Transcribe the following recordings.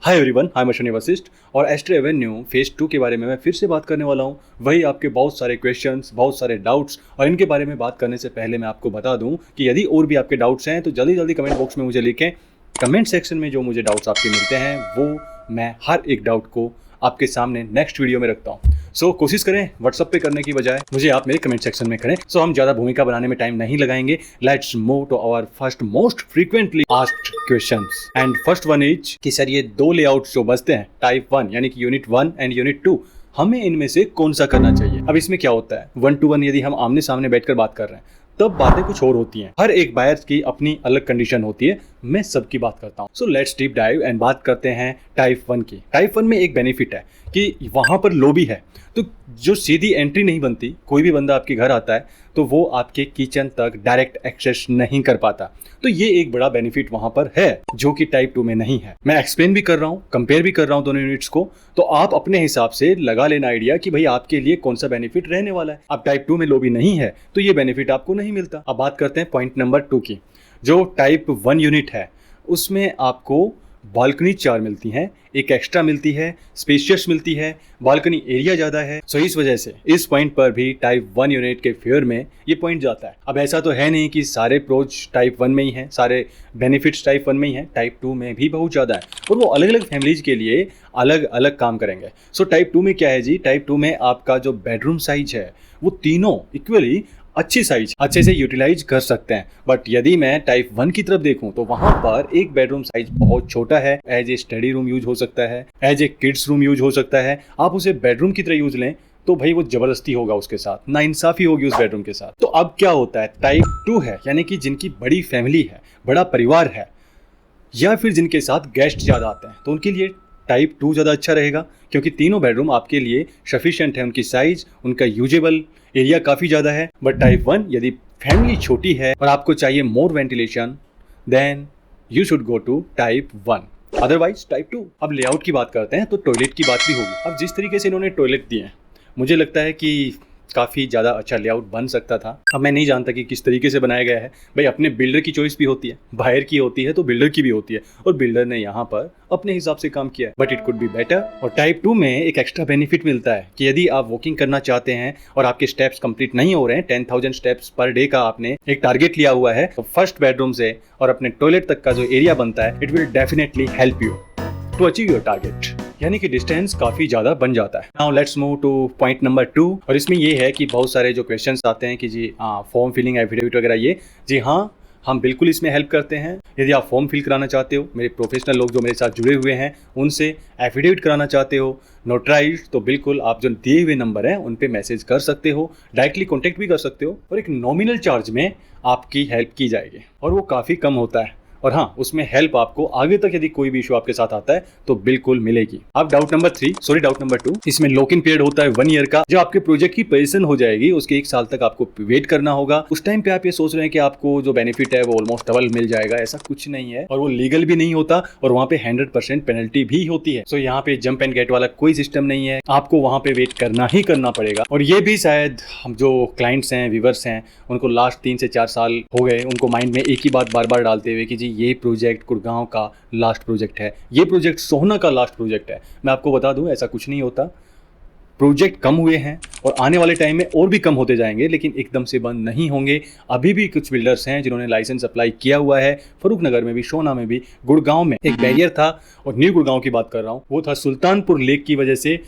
Hi everyone, I am Ashwini Vashishtha और astro Avenue phase 2 के बारे में मैं फिर से बात करने वाला हूँ। वही आपके बहुत सारे क्वेश्चंस, बहुत सारे डाउट्स, और इनके बारे में बात करने से पहले मैं आपको बता दूं कि यदि और भी आपके डाउट्स हैं तो जल्दी जल्दी कमेंट बॉक्स में मुझे लिखें। कमेंट सेक्शन में जो मुझे डाउट्स आपके मिलते हैं वो मैं हर एक डाउट को आपके सामने नेक्स्ट वीडियो में रखता हूँ। सो कोशिश करें व्हाट्सएप पे करने की बजाय मुझे आप मेरे कमेंट सेक्शन में करें। सो हम ज़्यादा भूमिका बनाने में टाइम नहीं लगाएंगे। Let's move to our first most frequently asked questions and first one is कि सर ये दो लेआउट्स जो बचते हैं टाइप 1 यानी कि यूनिट 1 एंड यूनिट 2, हमें इनमें से कौन सा करना चाहिए। अब इसमें क्या होता है, 1 to 1 यदि हम आमने सामने बैठकर बात कर रहे हैं तब बातें कुछ और होती हैं। हर एक बायर की अपनी अलग कंडीशन होती है, मैं सबकी बात करता हूँ। So let's deep dive and बात करते हैं टाइप 1 की। टाइप 1 में एक बेनिफिट है कि वहां पर लॉबी है, तो जो सीधी एंट्री नहीं बनती, कोई भी बंदा आपके घर आता है तो वो आपके किचन तक डायरेक्ट एक्सेस नहीं कर पाता। तो ये एक बड़ा बेनिफिट वहां पर है जो कि टाइप 2 में नहीं है। मैं एक्सप्लेन भी कर रहा हूँ, कंपेयर भी कर रहा हूँ दोनों यूनिट्स को, तो आप अपने हिसाब से लगा लेना आइडिया कि भाई आपके लिए कौन सा बेनिफिट रहने वाला है। अब टाइप 2 में लॉबी नहीं है तो ये बेनिफिट आपको नहीं मिलता। अब बात करते हैं पॉइंट नंबर 2 की। जो टाइप 1 यूनिट है उसमें आपको बालकनी 4 मिलती हैं, एक एक्स्ट्रा मिलती है, स्पेशियस मिलती है, बालकनी एरिया ज़्यादा है। सो इस वजह से इस पॉइंट पर भी टाइप 1 यूनिट के फेवर में ये पॉइंट जाता है। अब ऐसा तो है नहीं कि सारे प्रोज टाइप 1 में ही हैं, सारे बेनिफिट्स टाइप 1 में ही हैं, टाइप 2 में भी बहुत ज़्यादा है और वो अलग अलग फैमिलीज के लिए अलग अलग काम करेंगे। सो टाइप 2 में क्या है जी, टाइप 2 में आपका जो बेडरूम साइज है वो तीनों इक्वली अच्छी साइज अच्छे से यूटिलाइज कर सकते हैं। बट यदि मैं टाइप 1 की तरफ देखूं तो वहां पर एक बेडरूम साइज बहुत छोटा है, as a study room use हो सकता है, as a kids room use हो सकता है। आप उसे बेडरूम की तरह यूज लें तो भाई वो जबरदस्ती होगा, उसके साथ नाइंसाफी होगी उस बेडरूम के साथ। तो अब क्या होता है, टाइप 2 है यानी कि जिनकी बड़ी फैमिली है, बड़ा परिवार है, या फिर जिनके साथ गेस्ट ज्यादा आते हैं, तो उनके लिए टाइप 2 ज़्यादा अच्छा रहेगा क्योंकि तीनों बेडरूम आपके लिए सफिशिएंट है, उनकी साइज, उनका यूजेबल एरिया काफ़ी ज़्यादा है। बट टाइप 1 यदि फैमिली छोटी है और आपको चाहिए more ventilation, then you should go to type 1, otherwise type 2। अब लेआउट की बात करते हैं तो टॉयलेट की बात भी होगी। अब जिस तरीके से इन्होंने टॉयलेट दिए हैं मुझे लगता है कि काफ़ी ज़्यादा अच्छा लेआउट बन सकता था। अब मैं नहीं जानता कि किस तरीके से बनाया गया है, भाई अपने बिल्डर की चॉइस भी होती है, बाहर की होती है तो बिल्डर की भी होती है, और बिल्डर ने यहाँ पर अपने हिसाब से काम किया है, but it could be better. और टाइप 2 में एक एक्स्ट्रा बेनिफिट मिलता है कि यदि आप वॉकिंग करना चाहते हैं और आपके स्टेप्स कंप्लीट नहीं हो रहे हैं, 10,000 स्टेप्स पर डे का आपने एक टारगेट लिया हुआ है, तो फर्स्ट बेडरूम से और अपने टॉयलेट तक का जो एरिया बनता है, it will definitely help you to achieve your target, यानी कि डिस्टेंस काफी ज्यादा बन जाता है। Now let's move to point number 2, और इसमें ये है कि बहुत सारे जो क्वेश्चंस आते हैं कि जी फॉर्म फिलिंग एफिडेविट वगैरह, ये जी हाँ हम बिल्कुल इसमें हेल्प करते हैं। यदि आप फॉर्म फिल कराना चाहते हो, मेरे प्रोफेशनल लोग जो मेरे साथ जुड़े हुए हैं उनसे एफिडेविट कराना चाहते हो नोटराइज, तो बिल्कुल आप जो दिए हुए नंबर हैं उन पे मैसेज कर सकते हो, डायरेक्टली कॉन्टेक्ट भी कर सकते हो, और एक नॉमिनल चार्ज में आपकी हेल्प की जाएगी और वो काफ़ी कम होता है। और हाँ, उसमें हेल्प आपको आगे तक यदि कोई भी इशू आपके साथ आता है तो बिल्कुल मिलेगी। अब डाउट नंबर 2, इसमें लॉक इन पीरियड होता है 1 ईयर का। जब आपके प्रोजेक्ट की पोजीशन हो जाएगी उसके 1 साल तक आपको वेट करना होगा। उस टाइम पे आप ये सोच रहे हैं कि आपको जो बेनिफिट है वो ऑलमोस्ट डबल मिल जाएगा, ऐसा कुछ नहीं है, और वो लीगल भी नहीं होता, और वहाँ पे 100% पेनल्टी भी होती है। सो यहाँ पे जंप एंड गेट वाला कोई सिस्टम नहीं है, आपको वहाँ पे वेट करना ही करना पड़ेगा। और ये भी शायद हम जो क्लाइंट्स हैं, व्यूवर्स हैं, उनको लास्ट 3 से 4 साल हो गए, उनको माइंड में एक ही बात बार बार डालते हुए कि जी ये प्रोजेक्ट गुड़गांव का लास्ट प्रोजेक्ट है, ये प्रोजेक्ट सोहना का लास्ट प्रोजेक्ट है। मैं आपको बता दूं ऐसा कुछ नहीं होता, प्रोजेक्ट कम हुए हैं और आने वाले टाइम में और भी कम होते जाएंगे, लेकिन एकदम से बंद नहीं होंगे। अभी भी कुछ बिल्डर्स हैं जिन्होंने लाइसेंस अप्लाई किया हुआ है, फरूखनगर में भी, सोहना में भी। गुड़गांव में एक बैरियर था, और न्यू गुड़गांव की बात कर रहा हूँ, वो था सुल्तानपुर लेक की वजह से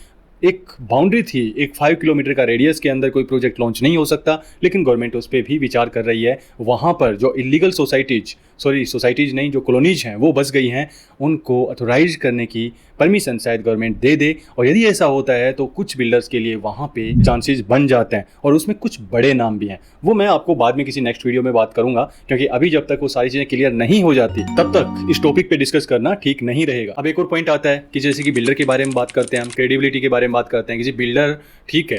एक बाउंड्री थी, एक 5 किलोमीटर का रेडियस के अंदर कोई प्रोजेक्ट लॉन्च नहीं हो सकता, लेकिन गवर्नमेंट उस पर भी विचार कर रही है। वहाँ पर जो इलीगल सोसाइटीज नहीं, जो कॉलोनीज हैं वो बस गई हैं, उनको अथोराइज करने की परमिशन शायद गवर्नमेंट दे दे। और यदि ऐसा होता है तो कुछ बिल्डर्स के लिए वहाँ पे चांसेस बन जाते हैं, और उसमें कुछ बड़े नाम भी हैं। वो मैं आपको बाद में किसी नेक्स्ट वीडियो में बात करूंगा, क्योंकि अभी जब तक वो सारी चीज़ें क्लियर नहीं हो जाती तब तक इस टॉपिक पे डिस्कस करना ठीक नहीं रहेगा। अब एक और पॉइंट आता है कि जैसे कि बिल्डर के बारे में बात करते हैं, हम क्रेडिबिलिटी के बारे में बात करते हैं कि जी बिल्डर ठीक है,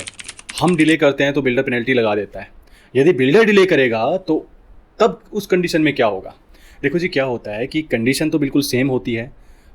हम डिले करते हैं तो बिल्डर पेनल्टी लगा देता है। यदि बिल्डर डिले करेगा तो तब उस कंडीशन में क्या होगा? देखो जी, क्या होता है कि कंडीशन तो बिल्कुल सेम होती है।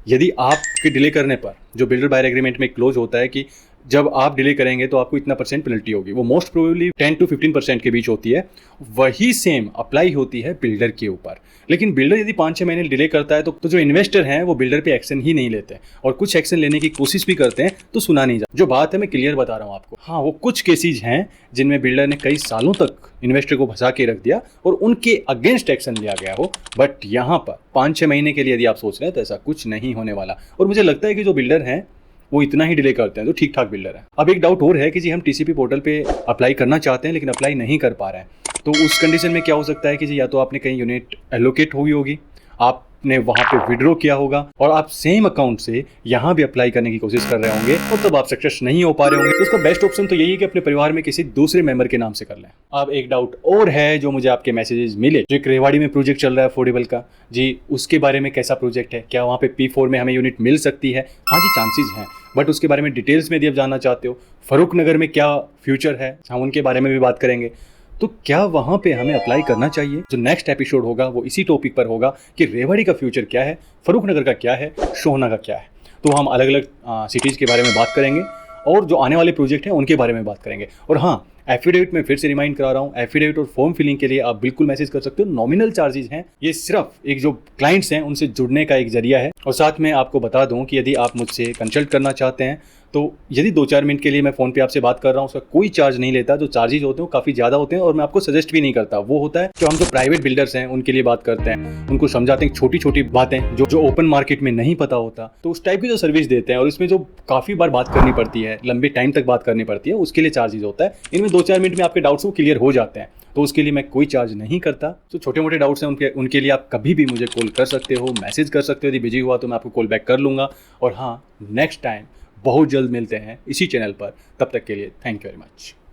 यदि आपके डिले करने पर जो बिल्डर बायर एग्रीमेंट में क्लोज होता है कि जब आप डिले करेंगे तो आपको इतना परसेंट पेनल्टी होगी, वो मोस्ट प्रोबेबली 10 to 15% के बीच होती है। वही सेम अप्लाई होती है बिल्डर के ऊपर। लेकिन बिल्डर यदि 5-6 महीने डिले करता है तो जो इन्वेस्टर हैं वो बिल्डर पे एक्शन ही नहीं लेते, और कुछ एक्शन लेने की कोशिश भी करते हैं तो सुना नहीं जाता। जो बात है मैं क्लियर बता रहा हूँ आपको। हाँ, वो कुछ केसेज हैं जिनमें बिल्डर ने कई सालों तक इन्वेस्टर को फंसा के रख दिया और उनके अगेंस्ट एक्शन लिया गया हो, बट यहाँ पर 5-6 महीने के लिए यदि आप सोच रहे हैं तो ऐसा कुछ नहीं होने वाला। और मुझे लगता है कि जो बिल्डर हैं वो इतना ही डिले करते हैं तो ठीक ठाक बिल्डर है। अब एक डाउट और है कि जी हम टीसीपी पोर्टल पे अप्लाई करना चाहते हैं लेकिन अप्लाई नहीं कर पा रहे हैं, तो उस कंडीशन में क्या हो सकता है कि जी या तो आपने कहीं यूनिट एलोकेट हुई होगी, आपने वहाँ पे विड्रॉ किया होगा और आप सेम अकाउंट से यहाँ भी अप्लाई करने की कोशिश कर रहे होंगे और तब आप सक्सेस नहीं हो पा रहे होंगे। तो उसका बेस्ट ऑप्शन तो यही है कि अपने परिवार में किसी दूसरे मेंबर के नाम से कर लें। अब एक डाउट और है जो मुझे आपके मैसेजेस मिले, जो एक रेवाड़ी में प्रोजेक्ट चल रहा है अफोर्डेबल का, जी उसके बारे में कैसा प्रोजेक्ट है, क्या वहाँ पे P4 में हमें यूनिट मिल सकती है? हाँ जी, चांसेस हैं, बट उसके बारे में डिटेल्स में यदि आप जानना चाहते हो, फरूख नगर में क्या फ्यूचर है, हम उनके बारे में भी बात करेंगे। तो क्या वहाँ पे हमें अप्लाई करना चाहिए? जो नेक्स्ट एपिसोड होगा वो इसी टॉपिक पर होगा कि रेवाड़ी का फ्यूचर क्या है, फरूख नगर का क्या है, सोहना का क्या है। तो हम अलग अलग सिटीज़ के बारे में बात करेंगे और जो आने वाले प्रोजेक्ट हैं उनके बारे में बात करेंगे। और हाँ, एफिडेविट में फिर से रिमाइंड करा रहा हूँ, एफिडेविट और फॉर्म फिलिंग के लिए आप बिल्कुल मैसेज कर सकते हो। नॉमिनल चार्जेस हैं, ये सिर्फ एक जो क्लाइंट्स हैं उनसे जुड़ने का एक जरिया है। और साथ में आपको बता दूं कि यदि आप मुझसे कंसल्ट करना चाहते हैं तो यदि 2-4 मिनट के लिए मैं फ़ोन पे आपसे बात कर रहा हूँ, उसका कोई चार्ज नहीं लेता। जो चार्जेस होते हैं वो काफ़ी ज़्यादा होते हैं और मैं आपको सजेस्ट भी नहीं करता। वो होता है जो हम जो प्राइवेट बिल्डर्स हैं उनके लिए बात करते हैं, उनको समझाते हैं छोटी छोटी बातें जो ओपन मार्केट में नहीं पता होता, तो उस टाइप की जो सर्विस देते हैं और इसमें जो काफ़ी बार बात करनी पड़ती है, लंबे टाइम तक बात करनी पड़ती है, उसके लिए चार्जेस होता है। इनमें 2-4 मिनट में आपके डाउट्स वो क्लियर हो जाते हैं, तो उसके लिए मैं कोई चार्ज नहीं करता। तो छोटे मोटे डाउट्स हैं उनके लिए आप कभी भी मुझे कॉल कर सकते हो, मैसेज कर सकते हो। यदि बिजी हुआ तो मैं आपको कॉल बैक कर लूँगा। और हाँ, नेक्स्ट टाइम बहुत जल्द मिलते हैं इसी चैनल पर। तब तक के लिए थैंक यू वेरी मच।